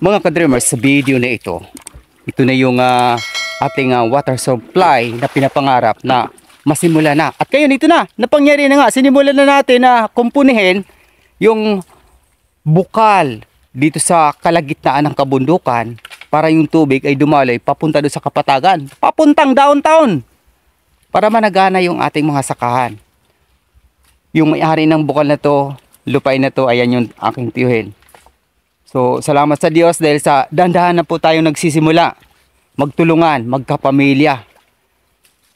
Mga ka-dreamers, sa video na ito na yung ating water supply na pinapangarap na masimula na. At ngayon ito na, napangyari na nga, sinimulan na natin na kumpunihin yung bukal dito sa kalagitnaan ng kabundukan para yung tubig ay dumaloy papunta doon sa kapatagan, papuntang downtown para managana yung ating mga sakahan. Yung may-ari ng bukal na to, lupain na to, ayan yung aking tiyuhin. So, salamat sa Diyos dahil sa dandahan na po tayo nagsisimula, magtulungan, magkapamilya.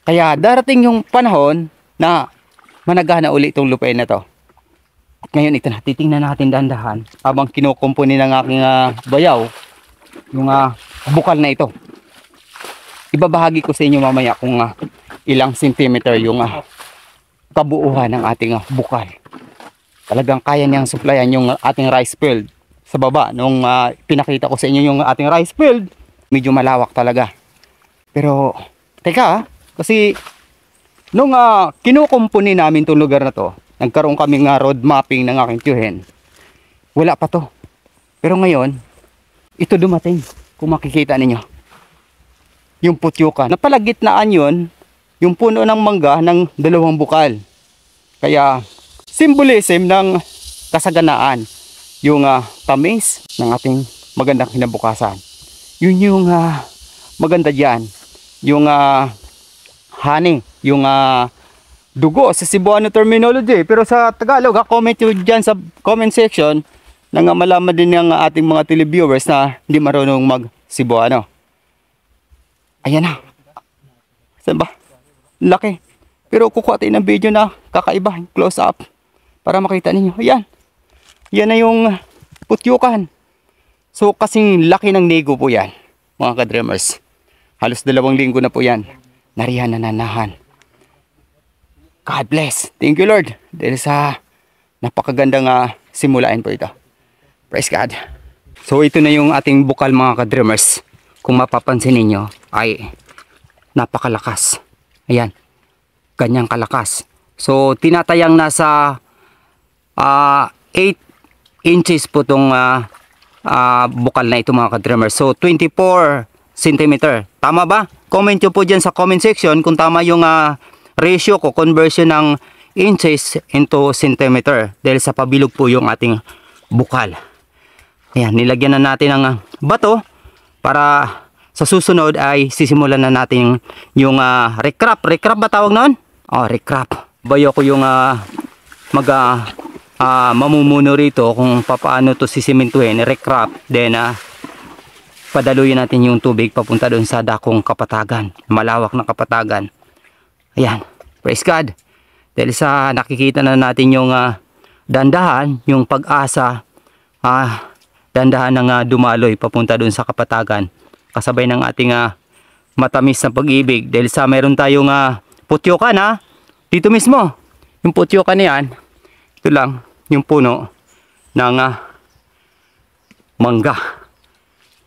Kaya darating yung panahon na managana uli itong lupain na to. At ngayon ito na, titingnan natin dandahan habang kinukumpuni ng aking bayaw, yung bukal na ito. Ibabahagi ko sa inyo mamaya kung ilang sentimeter yung kabuuhan ng ating bukal. Talagang kaya niyang supplyan yung ating rice field. Sa baba, nung pinakita ko sa inyo yung ating rice field, medyo malawak talaga. Pero, teka kasi nung kinukumpuni namin itong lugar na to, nagkaroon kaming road mapping ng aking tiyuhin. Wala pa to. Pero ngayon, ito dumating, kung makikita ninyo. Yung putyukan. Napalagitnaan yun, yung puno ng mangga ng dalawang bukal. Kaya, symbolism ng kasaganaan. Yung tamis ng ating magandang kinabukasan. Yun yung maganda dyan. Yung honey, yung dugo sa Cebuano terminology. Pero sa Tagalog, comment nyo dyan sa comment section na nga malaman din ng ating mga televiewers na hindi marunong mag-Cebuano. Ayan na. Saan ba? Laki. Pero kukuha tayo ng video na kakaiba, close up, para makita ninyo. Ayan. Yan na yung putyukan. So kasing laki ng nego po yan, mga ka-dreamers. Halos 2 linggo na po yan. Nariyan na nanahan. God bless. Thank you Lord. Dahil sa napakagandang simulain po ito. Praise God. So ito na yung ating bukal, mga ka-dreamers. Kung mapapansin ninyo ay napakalakas. Ayan. Ganyang kalakas. So tinatayang nasa 8 inches po itong bukal na ito, mga ka-dreamers. So 24 cm. Tama ba? Comment nyo po dyan sa comment section kung tama yung ratio ko, conversion ng inches into centimeter. Dahil sa pabilog po yung ating bukal. Ayan, nilagyan na natin ng bato para sa susunod ay sisimulan na natin yung recrap. Recrap ba tawag noon? Oh, recrap. Bayo ko yung mamumuno rito kung paano to sisimentuhin, recrap, then padaluyin natin yung tubig papunta doon sa dakong kapatagan, malawak na kapatagan. Ayan, praise God. Dahil sa nakikita na natin yung dandahan, yung pag-asa, dandahan ng dumaloy papunta doon sa kapatagan, kasabay ng ating matamis na pag-ibig. Dahil sa meron tayong putyokan dito mismo, yung putyokan na yan, ito lang yung puno ng mangga.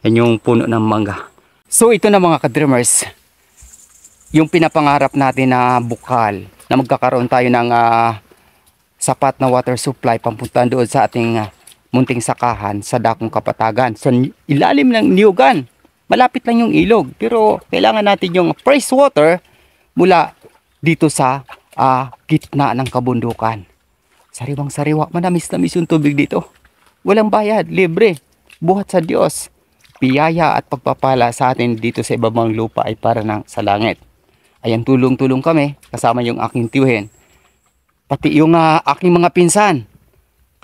Yan yung puno ng mangga. So ito na, mga ka-dreamers, yung pinapangarap natin na bukal na magkakaroon tayo ng sapat na water supply papunta doon sa ating munting sakahan sa dakong kapatagan. Sa ilalim ng niyugan, malapit lang yung ilog, pero kailangan natin yung fresh water mula dito sa gitna ng kabundukan. Sariwang sariwa, manamis-namis yung tubig dito. Walang bayad, libre. Buhat sa Diyos. Biyaya at pagpapala sa atin dito sa ibabang lupa ay para ng sa langit. Ayan, tulong-tulong kami kasama yung aking tiyuhin. Pati yung aking mga pinsan.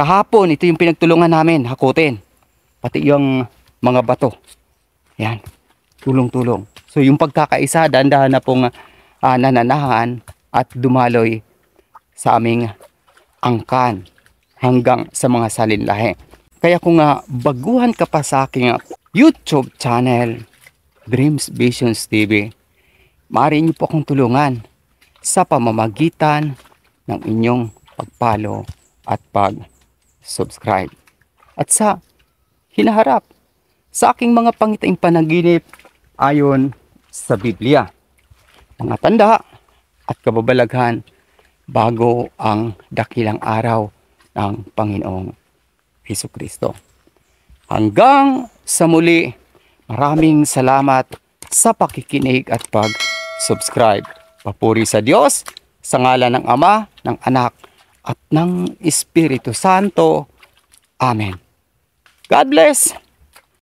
Kahapon, ito yung pinagtulungan namin, hakutin. Pati yung mga bato. Ayan, tulong-tulong. So yung pagkakaisa, dandahan na pong nananahan at dumaloy sa aming angkan hanggang sa mga salinlahe. Kaya kung baguhan ka pa sa aking YouTube channel, Dreams Visions TV, maaari niyo po akong tulungan sa pamamagitan ng inyong pag-follow at pag-subscribe. At sa hinaharap sa aking mga pangitaing panaginip ayon sa Biblia, mga tanda at kababalaghan bago ang dakilang araw ng Panginoong Hesukristo. Hanggang sa muli. Maraming salamat sa pakikinig at pag-subscribe. Papuri sa Diyos, sa ngalan ng Ama, ng Anak, at ng Espiritu Santo. Amen. God bless!